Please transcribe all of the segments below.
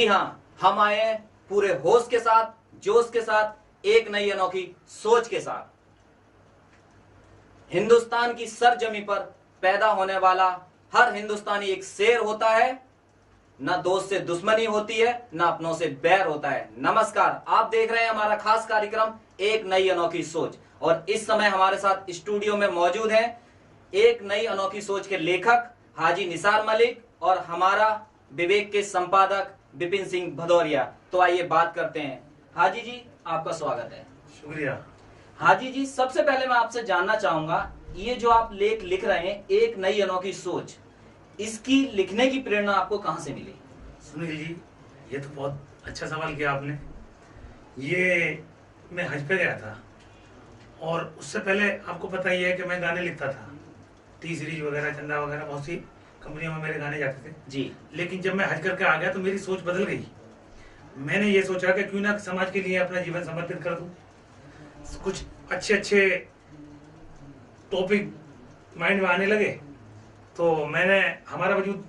जी हाँ, हम आए हैं पूरे होश के साथ, जोश के साथ, एक नई अनोखी सोच के साथ। हिंदुस्तान की सरजमी पर पैदा होने वाला हर हिंदुस्तानी एक शेर होता है। न दोस्त से दुश्मनी होती है, न अपनों से बैर होता है। नमस्कार, आप देख रहे हैं हमारा खास कार्यक्रम एक नई अनोखी सोच, और इस समय हमारे साथ स्टूडियो में मौजूद हैं एक नई अनोखी सोच के लेखक हाजी निसार मलिक और हमारा विवेक के संपादक विपिन सिंह भदौरिया। तो आइए बात करते हैं। हाजी जी, आपका स्वागत है। शुक्रिया। हाजी जी, सबसे पहले मैं आपसे जानना चाहूंगा, ये जो आप लेख लिख रहे हैं एक नई अनोखी सोच, इसकी लिखने की प्रेरणा आपको कहां से मिली? सुनील जी, ये तो बहुत अच्छा सवाल किया आपने। ये मैं हज पे गया था और उससे पहले आपको पता ही है कि मैं गाने लिखता था। टी सीरीज वगैरह, चंदा वगैरह, बहुत सी कंपनियों में मेरे गाने जाते थे जी। लेकिन जब मैं हज करके आ गया तो मेरी सोच बदल गई। मैंने ये सोचा कि क्यों ना समाज के लिए अपना जीवन समर्पित कर दूं। कुछ अच्छे अच्छे टॉपिक माइंड में आने लगे तो मैंने, हमारा वजूद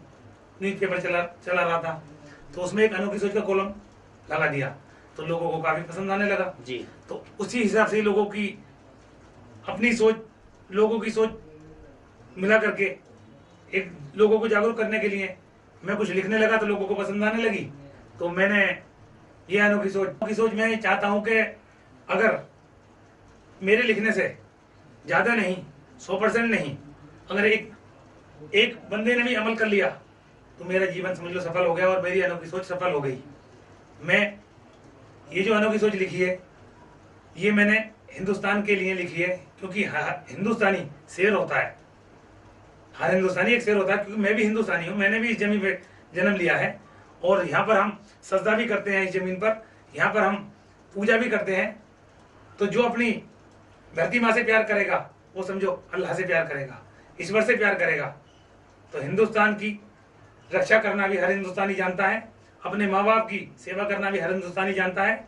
न्यूज़पेपर चला रहा था तो उसमें एक अनोखी सोच का कॉलम लगा दिया तो लोगों को काफी पसंद आने लगा जी। तो उसी हिसाब से लोगों की अपनी सोच, लोगों की सोच मिला करके एक लोगों को जागरूक करने के लिए मैं कुछ लिखने लगा तो लोगों को पसंद आने लगी। तो मैंने ये अनोखी सोच मैं चाहता हूं कि अगर मेरे लिखने से ज्यादा नहीं, 100% नहीं, अगर एक बंदे ने भी अमल कर लिया तो मेरा जीवन समझ लो सफल हो गया और मेरी अनोखी सोच सफल हो गई। मैं ये जो अनोखी सोच लिखी है ये मैंने हिंदुस्तान के लिए लिखी है, क्योंकि हिंदुस्तानी शेर होता है, हर हिंदुस्तानी एक शेर होता है। क्योंकि मैं भी हिंदुस्तानी हूँ, मैंने भी इस जमीन पे जन्म लिया है और यहाँ पर हम सजदा भी करते हैं, इस जमीन पर यहाँ पर हम पूजा भी करते हैं। तो जो अपनी धरती माँ से प्यार करेगा वो समझो अल्लाह से प्यार करेगा, ईश्वर से प्यार करेगा। तो हिंदुस्तान की रक्षा करना भी हर हिंदुस्तानी जानता है, अपने माँ बाप की सेवा करना भी हर हिंदुस्तानी जानता है,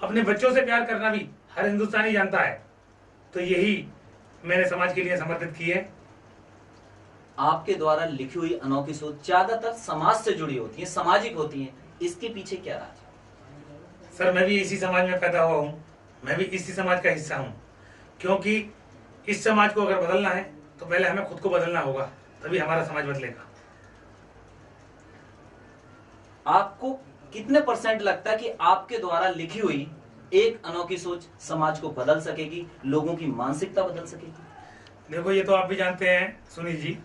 अपने बच्चों से प्यार करना भी हर हिंदुस्तानी जानता है। तो यही मैंने समाज के लिए समर्पित की है। आपके द्वारा लिखी हुई अनोखी सोच ज्यादातर समाज से जुड़ी होती है, सामाजिक होती है, इसके पीछे क्या राज है? सर, मैं भी इसी समाज में पैदा हुआ हूँ, मैं भी इसी समाज का हिस्सा हूँ। क्योंकि इस समाज को अगर बदलना है तो पहले हमें खुद को बदलना होगा, तभी हमारा समाज बदलेगा। आपको कितने % लगता है कि आपके द्वारा लिखी हुई एक अनोखी सोच समाज को बदल सकेगी, लोगों की मानसिकता बदल सकेगी? देखो, ये तो आप भी जानते हैं सुनील जी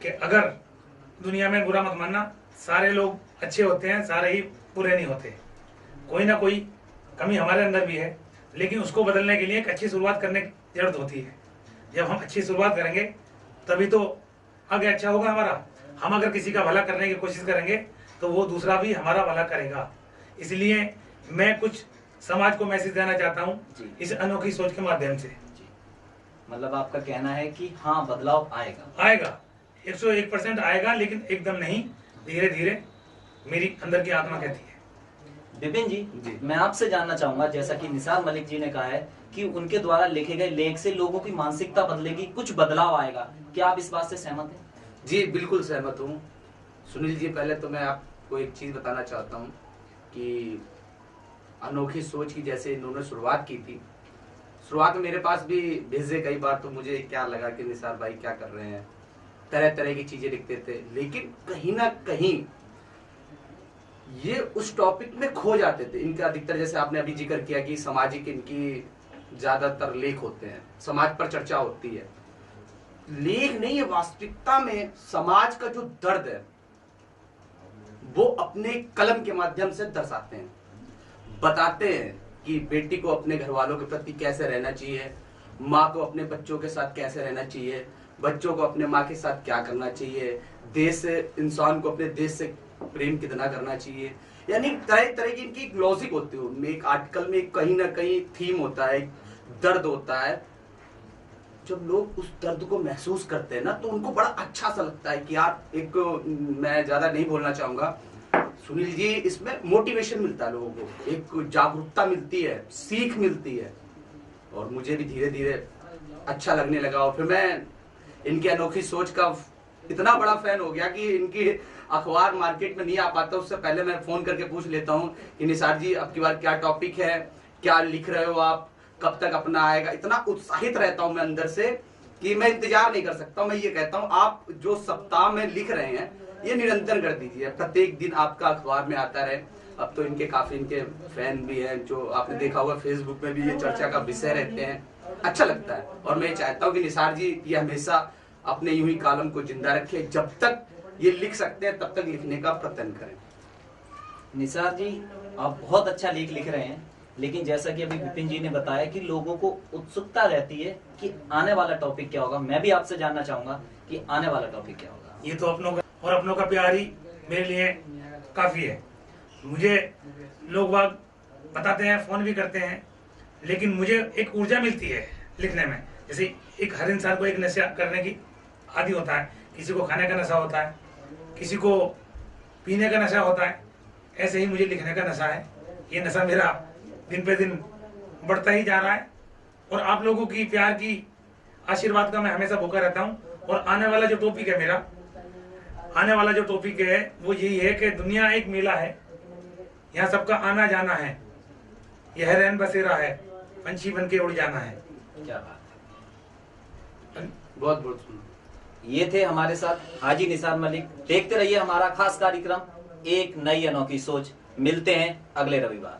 कि अगर दुनिया में बुरा मत मानना, सारे लोग अच्छे होते हैं, सारे ही बुरे नहीं होते। कोई ना कोई कमी हमारे अंदर भी है, लेकिन उसको बदलने के लिए एक अच्छी शुरुआत करने की जरूरत होती है। जब हम अच्छी शुरुआत करेंगे तभी तो आगे अच्छा होगा हमारा। हम अगर किसी का भला करने की कोशिश करेंगे तो वो दूसरा भी हमारा भला करेगा। इसलिए मैं कुछ समाज को मैसेज देना चाहता हूँ इस अनोखी सोच के माध्यम से। मतलब आपका कहना है कि हाँ, बदलाव आएगा 101% आएगा, लेकिन एकदम नहीं, धीरे धीरे, मेरी अंदर की आत्मा कहती है। विपिन जी, मैं आपसे जानना चाहूंगा, जैसा कि निसार मलिक जी ने कहा है कि उनके द्वारा लिखे गए लेख से लोगों की मानसिकता बदलेगी, कुछ बदलाव आएगा, क्या आप इस बात से सहमत हैं? जी बिल्कुल सहमत हूँ सुनील जी। पहले तो मैं आपको एक चीज बताना चाहता हूँ कि अनोखी सोच की जैसे इन्होंने शुरुआत की थी, शुरुआत में मेरे पास भी भेजे कई बार, तो मुझे क्या लगा कि निसार भाई क्या कर रहे हैं, तरह तरह की चीजें लिखते थे, लेकिन कहीं ना कहीं ये उस टॉपिक में खो जाते थे। इनका अधिकतर, जैसे आपने अभी जिक्र किया कि सामाजिक इनकी ज्यादातर लेख होते हैं, समाज पर चर्चा होती है। लेख नहीं है, वास्तविकता में समाज का जो दर्द है वो अपने कलम के माध्यम से दर्शाते हैं, बताते हैं कि बेटी को अपने घर वालों के प्रति कैसे रहना चाहिए, माँ को अपने बच्चों के साथ कैसे रहना चाहिए, बच्चों को अपने माँ के साथ क्या करना चाहिए, देश से, इंसान को अपने देश से प्रेम कितना करना चाहिए। यानी तरह तरह की इनकी एक लॉजिक होती है उनमें, एक आर्टिकल में कहीं ना कहीं थीम होता है, एक दर्द होता है। जब लोग उस दर्द को महसूस करते हैं ना तो उनको बड़ा अच्छा सा लगता है कि यार, एक, मैं ज्यादा नहीं बोलना चाहूंगा सुनील जी, इसमें मोटिवेशन मिलता है लोगों को, एक जागरूकता मिलती है, सीख मिलती है, और मुझे भी धीरे धीरे अच्छा लगने लगा। और फिर मैं इनकी अनोखी सोच का इतना बड़ा फैन हो गया कि इनकी अखबार मार्केट में नहीं आ पाता, उससे पहले मैं फोन करके पूछ लेता हूँ कि निसार जी अब की बार क्या टॉपिक है, क्या लिख रहे हो आप, कब तक अपना आएगा। इतना उत्साहित रहता हूं मैं अंदर से कि मैं इंतजार नहीं कर सकता। मैं ये कहता हूं आप जो सप्ताह में लिख रहे हैं ये निरंतर कर दीजिए, प्रत्येक दिन आपका अखबार में आता रहे। अब तो इनके काफी इनके फैन भी हैं, जो आपने देखा होगा फेसबुक में भी ये चर्चा का विषय रहते हैं, अच्छा लगता है। और मैं चाहता हूँ कि निसार जी ये हमेशा अपने यूं ही कॉलम को जिंदा रखे, जब तक ये लिख सकते हैं तब तक लिखने का प्रयत्न करें। निसार जी आप बहुत अच्छा लेख लिख रहे हैं, लेकिन जैसा कि अभी विपिन जी ने बताया कि लोगों को उत्सुकता रहती है कि आने वाला टॉपिक क्या होगा। मैं भी आपसे जानना चाहूंगा कि आने वाला टॉपिक क्या होगा। ये तो अपनों का और अपनों का प्यार ही मेरे लिए काफी है। मुझे लोग बाग बताते हैं, फोन भी करते हैं, लेकिन मुझे एक ऊर्जा मिलती है लिखने में। जैसे एक हर इंसान को एक नशा करने की आदि होता है, किसी को खाने का नशा होता है, किसी को पीने का नशा होता है, ऐसे ही मुझे लिखने का नशा है। ये नशा मेरा दिन पे दिन बढ़ता ही जा रहा है और आप लोगों की प्यार की आशीर्वाद का मैं हमेशा भूखा रहता हूँ। और आने वाला जो टॉपिक है मेरा, आने वाला जो टॉपिक है वो यही है कि दुनिया एक मेला है, यहाँ सबका आना जाना है, यह रैन बसेरा है, पंछी बन के उड़ जाना है। क्या बात है, बहुत बहुत सुंदर। ये थे हमारे साथ हाजी निसार मलिक। देखते रहिए हमारा खास कार्यक्रम एक नई अनोखी सोच। मिलते हैं अगले रविवार।